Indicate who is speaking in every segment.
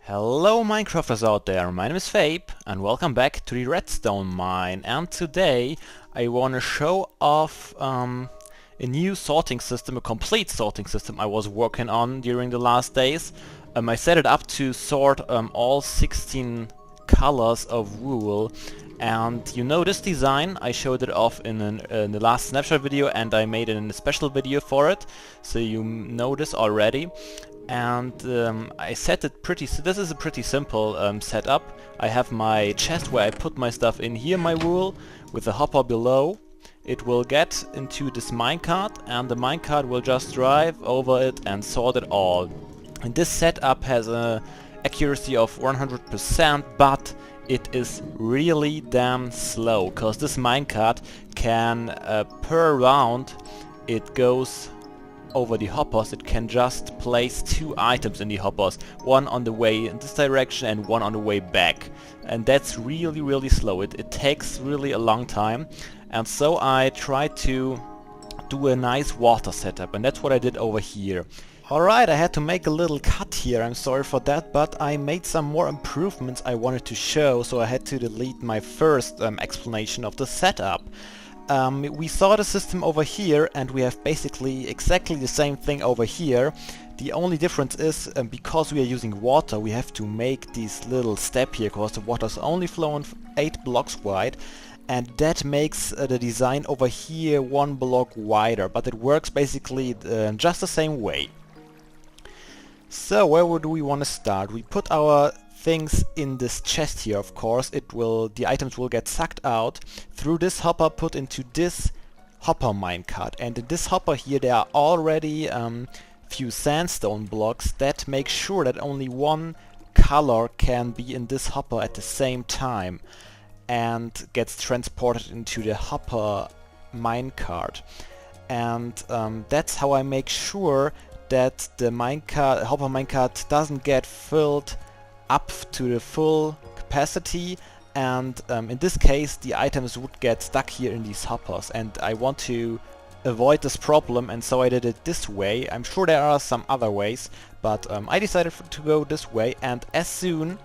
Speaker 1: Hello Minecrafters out there, my name is Fabe and welcome back to the RedStoneMine, and today I want to show off a new sorting system, a complete sorting system I was working on during the last days. I set it up to sort all 16 colors of wool, and you know this design, I showed it off in the last snapshot video and I made a special video for it, so you know this already. And I set it this is a pretty simple setup. I have my chest where I put my stuff in here, my wool, with a hopper below. It will get into this minecart and the minecart will just drive over it and sort it all. And this setup has a accuracy of 100%, but it is really damn slow, cause this minecart can, per round, it goes over the hoppers, it can just place 2 items in the hoppers, one on the way in this direction and one on the way back, and that's really slow. It takes really a long time, and so I tried to do a nice water setup, and that's what I did over here. Alright, I had to make a little cut here, I'm sorry for that, but I made some more improvements I wanted to show, so I had to delete my first explanation of the setup. We saw the system over here and we have basically exactly the same thing over here. The only difference is because we are using water, we have to make this little step here because the water is only flowing 8 blocks wide, and that makes the design over here 1 block wider, but it works basically just the same way. So where would we want to start? We put our things in this chest here, of course. The items will get sucked out through this hopper, put into this hopper minecart, and in this hopper here there are already few sandstone blocks that make sure that only one color can be in this hopper at the same time and gets transported into the hopper minecart. And that's how I make sure that the hopper minecart doesn't get filled up to the full capacity, and in this case the items would get stuck here in these hoppers, and I want to avoid this problem, and so I did it this way. I'm sure there are some other ways, but I decided to go this way, and as soon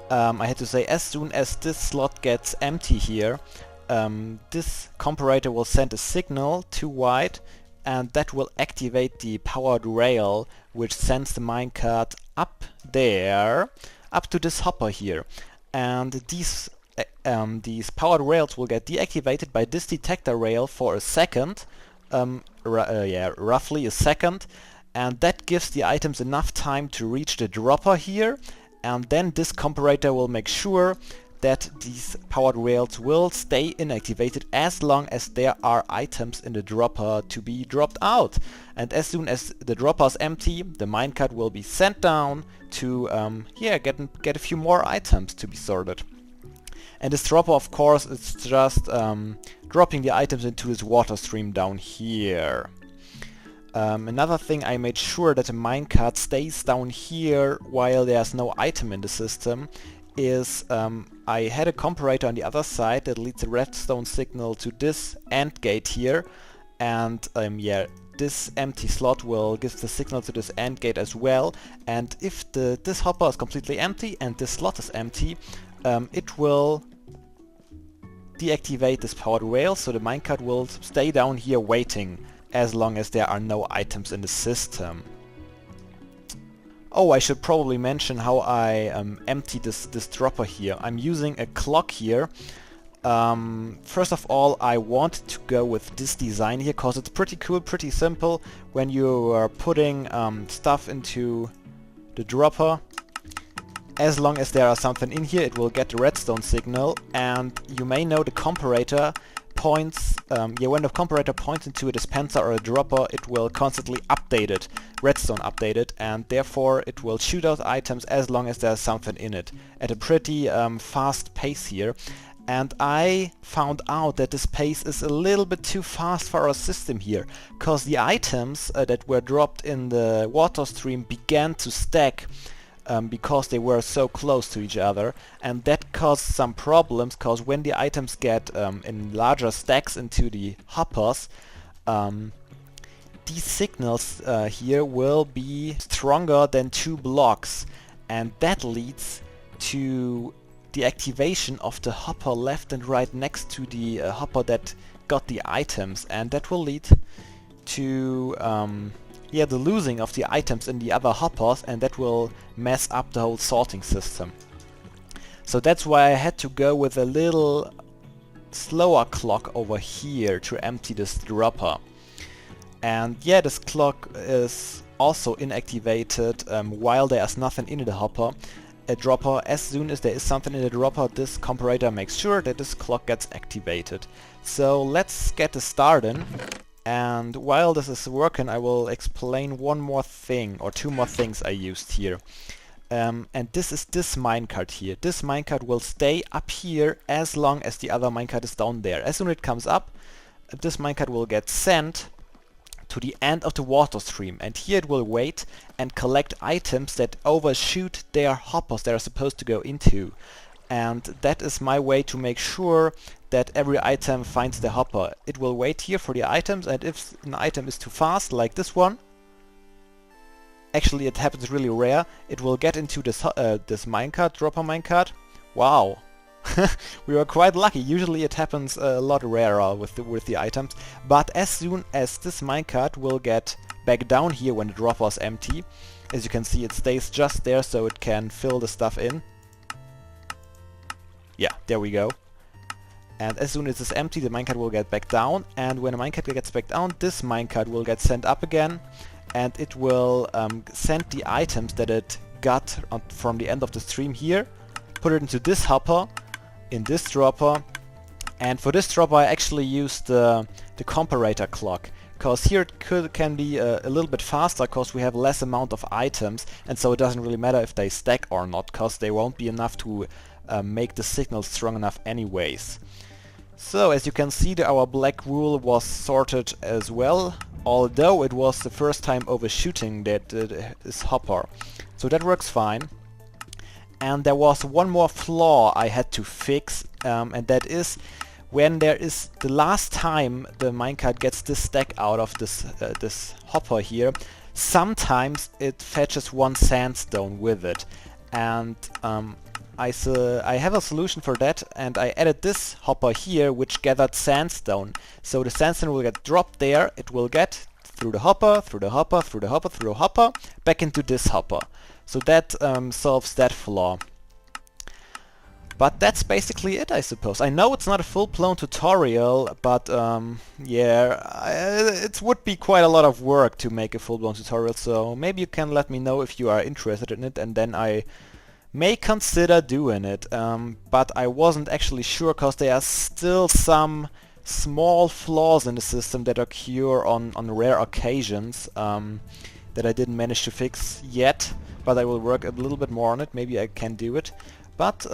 Speaker 1: I had to say as soon as this slot gets empty here, this comparator will send a signal to white, and that will activate the powered rail, which sends the minecart up there, up to this hopper here. And these powered rails will get deactivated by this detector rail for a second, roughly a second, and that gives the items enough time to reach the dropper here, and then this comparator will make sure that these powered rails will stay inactivated as long as there are items in the dropper to be dropped out. And as soon as the dropper is empty, the minecart will be sent down to get a few more items to be sorted. And this dropper, of course, is just dropping the items into this water stream down here. Another thing, I made sure that the minecart stays down here while there's no item in the system, is I had a comparator on the other side that leads the redstone signal to this AND gate here, and this empty slot will give the signal to this AND gate as well, and if this hopper is completely empty and this slot is empty, it will deactivate this powered rail, so the minecart will stay down here waiting as long as there are no items in the system. Oh, I should probably mention how I empty this dropper here. I'm using a clock here. First of all, I want to go with this design here because it's pretty cool, pretty simple. When you are putting stuff into the dropper, as long as there are something in here, it will get the redstone signal, and you may know the comparator points, when the comparator points into a dispenser or a dropper, it will constantly update it, redstone update it, and therefore it will shoot out items as long as there's something in it at a pretty fast pace here. And I found out that this pace is a little bit too fast for our system here, because the items that were dropped in the water stream began to stack because they were so close to each other, and that caused some problems, because when the items get in larger stacks into the hoppers, these signals here will be stronger than 2 blocks, and that leads to the activation of the hopper left and right next to the hopper that got the items, and that will lead to yeah, the losing of the items in the other hoppers, and that will mess up the whole sorting system. So that's why I had to go with a little slower clock over here to empty this dropper. And yeah, this clock is also inactivated while there's nothing in the hopper. A dropper, as soon as there is something in the dropper, this comparator makes sure that this clock gets activated. So let's get this started. And while this is working, I will explain one more thing, or two more things I used here. And this is this minecart here. This minecart will stay up here as long as the other minecart is down there. As soon as it comes up, this minecart will get sent to the end of the water stream, and here it will wait and collect items that overshoot their hoppers they are supposed to go into. And that is my way to make sure that every item finds the hopper. It will wait here for the items, and if an item is too fast, like this one, actually it happens really rare, it will get into this this minecart, dropper minecart. Wow! We were quite lucky. Usually it happens a lot rarer with the items, but as soon as this minecart will get back down here when the dropper is empty, as you can see, it stays just there so it can fill the stuff in. Yeah, there we go. And as soon as it's empty, the minecart will get back down, and when the minecart gets back down, this minecart will get sent up again, and it will send the items that it got from the end of the stream here, put it into this hopper, in this dropper, and for this dropper I actually used the comparator clock, because here it can be a little bit faster because we have less amount of items, and so it doesn't really matter if they stack or not, because they won't be enough to make the signal strong enough anyways. So as you can see, our black wool was sorted as well, although it was the first time overshooting this hopper. So that works fine. And there was one more flaw I had to fix, and that is when there is the last time the minecart gets this stack out of this hopper here, sometimes it fetches one sandstone with it. And I have a solution for that, and I added this hopper here which gathered sandstone. So the sandstone will get dropped there, it will get through the hopper, through the hopper, through the hopper, through the hopper, back into this hopper. So that solves that flaw. But that's basically it, I suppose. I know it's not a full-blown tutorial, but yeah, it would be quite a lot of work to make a full-blown tutorial, so maybe you can let me know if you are interested in it, and then I may consider doing it. But I wasn't actually sure, because there are still some small flaws in the system that occur on rare occasions that I didn't manage to fix yet, but I will work a little bit more on it. Maybe I can do it. But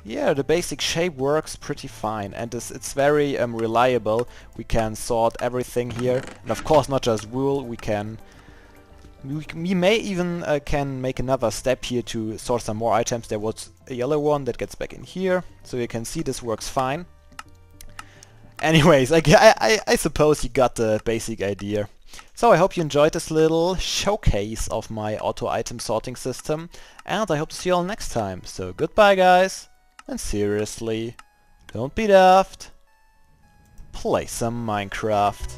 Speaker 1: yeah, the basic shape works pretty fine, and it's very reliable. We can sort everything here, and of course not just wool. We may even can make another step here to sort some more items. There was a yellow one that gets back in here, so you can see this works fine. Anyways, I suppose you got the basic idea. So I hope you enjoyed this little showcase of my auto item sorting system, and I hope to see you all next time. So goodbye guys, and seriously, don't be daft, play some Minecraft.